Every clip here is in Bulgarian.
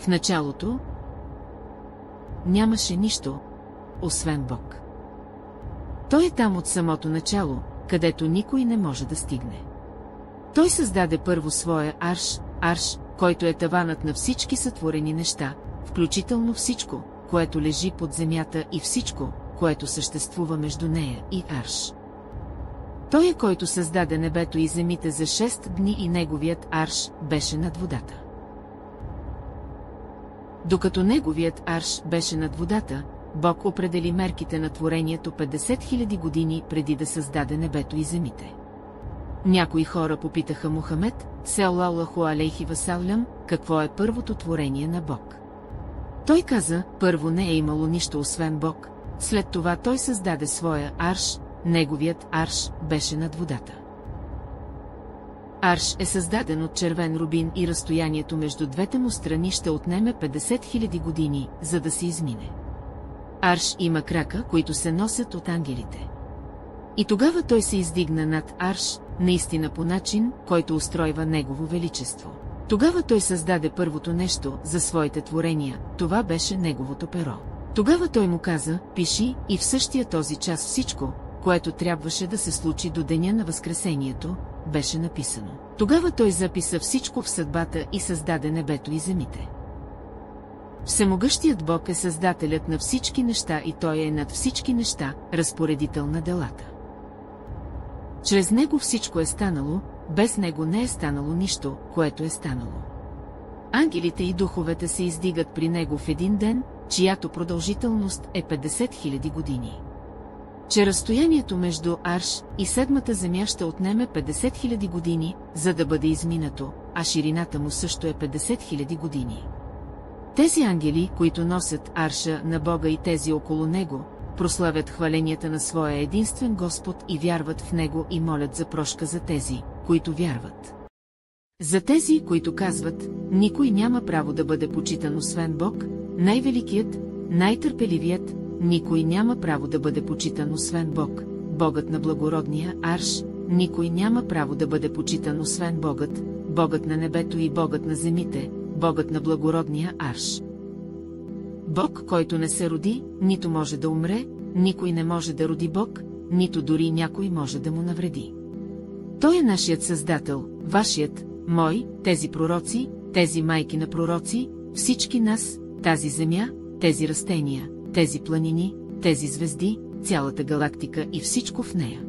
В началото нямаше нищо, освен Бог. Той е там от самото начало, където никой не може да стигне. Той създаде първо своя арш, който е таванът на всички сътворени неща, включително всичко, което лежи под земята и всичко, което съществува между нея и арш. Той е, който създаде небето и земите за 6 дни и неговият арш беше над водата. Докато неговият арш беше над водата, Бог определи мерките на творението 50 000 години преди да създаде небето и земите. Някои хора попитаха Мухамед, салалаху алейхи васалям, какво е първото творение на Бог. Той каза, първо не е имало нищо освен Бог, след това той създаде своя арш, неговият арш беше над водата. Арш е създаден от червен рубин и разстоянието между двете му страни ще отнеме 50 000 години, за да се измине. Арш има крака, които се носят от ангелите. И тогава той се издигна над арш, наистина по начин, който устройва негово величество. Тогава той създаде първото нещо за своите творения, това беше неговото перо. Тогава той му каза, пиши, и в същия този час всичко, което трябваше да се случи до деня на Възкресението, беше написано. Тогава той записа всичко в съдбата и създаде небето и земите. Всемогъщият Бог е създателят на всички неща и той е над всички неща, разпоредител на делата. Чрез него всичко е станало, без него не е станало нищо, което е станало. Ангелите и духовете се издигат при него в един ден, чиято продължителност е 50 000 години. Че разстоянието между арш и седмата земя ще отнеме 50 000 години, за да бъде изминато, а ширината му също е 50 000 години. Тези ангели, които носят арша на Бога и тези около него, прославят хваленията на своя единствен Господ и вярват в него и молят за прошка за тези, които вярват. За тези, които казват, никой няма право да бъде почитан освен Бог, най-великият, най-търпеливият, никой няма право да бъде почитан освен Бог, Богът на благородния арш, никой няма право да бъде почитан освен Богът, Богът на небето и Богът на земите, Богът на благородния арш. Бог, който не се роди, нито може да умре, никой не може да роди Бог, нито дори някой може да му навреди. Той е нашият Създател, вашият, мой, тези пророци, тези майки на пророци, всички нас, тази земя, тези растения, тези планини, тези звезди, цялата галактика и всичко в нея.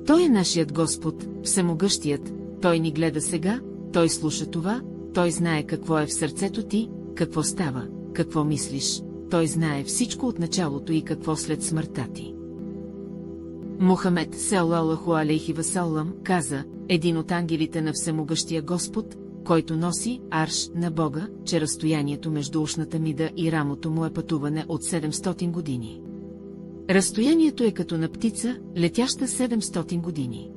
Той е нашият Господ, всемогъщият, Той ни гледа сега, Той слуша това, Той знае какво е в сърцето ти, какво става, какво мислиш, Той знае всичко от началото и какво след смъртта ти. Мухамед салалаху алейхи васалам каза, един от ангелите на всемогъщия Господ, който носи арш на Бога, че разстоянието между ушната мида и рамото му е пътуване от 700 години. Разстоянието е като на птица, летяща 700 години.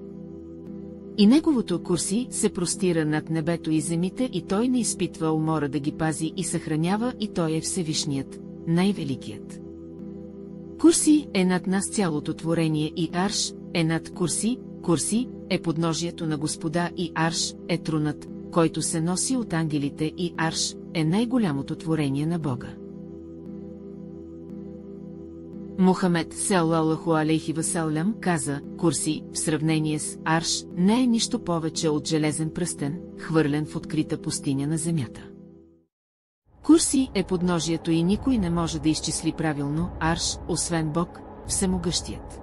И неговото курси се простира над небето и земите и той не изпитва умора да ги пази и съхранява и той е Всевишният, най-великият. Курси е над нас цялото творение и арш е над курси, курси е подножието на Господа и арш е трунът, който се носи от ангелите и арш е най-голямото творение на Бога. Мухамед салалаху алейхи васалям каза, курси, в сравнение с арш, не е нищо повече от железен пръстен, хвърлен в открита пустиня на земята. Курси е подножието и никой не може да изчисли правилно арш, освен Бог, всемогъщият.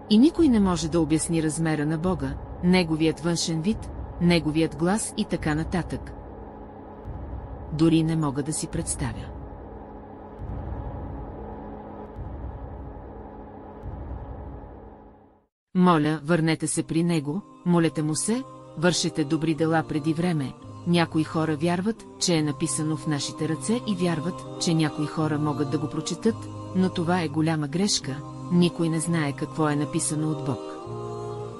И никой не може да обясни размера на Бога, неговият външен вид, неговият глас и така нататък. Дори не мога да си представя. Моля, върнете се при него, молете му се, вършете добри дела преди време. Някои хора вярват, че е написано в нашите ръце и вярват, че някои хора могат да го прочетат, но това е голяма грешка, никой не знае какво е написано от Бог.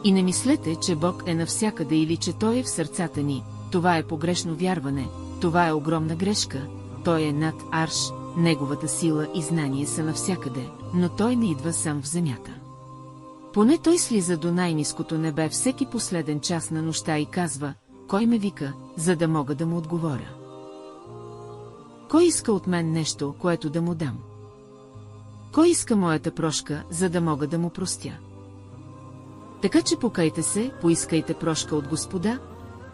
И не мислете, че Бог е навсякъде или че Той е в сърцата ни, това е погрешно вярване, това е огромна грешка, Той е над арш, неговата сила и знание са навсякъде, но Той не идва сам в земята. Поне той слиза до най-ниското небе всеки последен час на нощта и казва: кой ме вика, за да мога да му отговоря? Кой иска от мен нещо, което да му дам? Кой иска моята прошка, за да мога да му простя? Така че покайте се, поискайте прошка от Господа,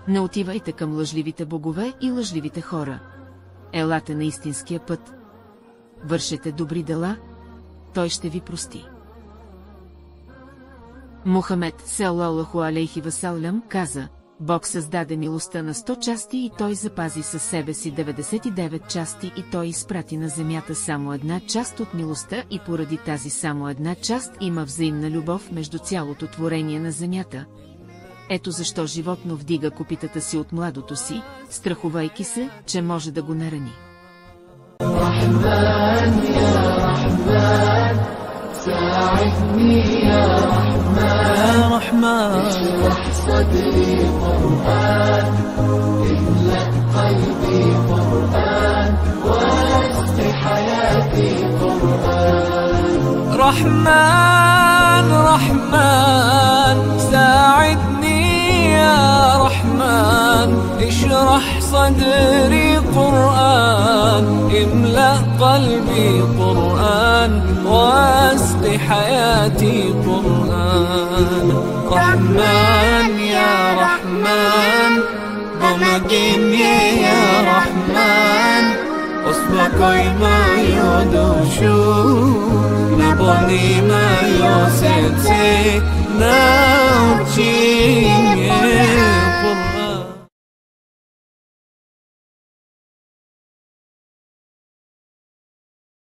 не отивайте към лъжливите богове и лъжливите хора. Елате на истинския път. Вършете добри дела, той ще ви прости. Мухамед салалаху алейхи васалям каза: Бог създаде милостта на 100 части и той запази със себе си 99 части и той изпрати на земята само една част от милостта и поради тази само една част има взаимна любов между цялото творение на земята. Ето защо животно вдига копитата си от младото си, страхувайки се, че може да го нарани. Рахман, я Рахман, саидни, я Рахман, اشرح صدري قرآن, املأ قلبي قرآن, واسق حياتي قرآن. رحمن رحمن ساعدني يا رحمن, اشرح صدري قرآن, املأ قلبي قرآن, واسق حياتي قرآن. رحمن يا رحمن, помоги يا رحمن, успокой мою душу, наполни мое сердце, научи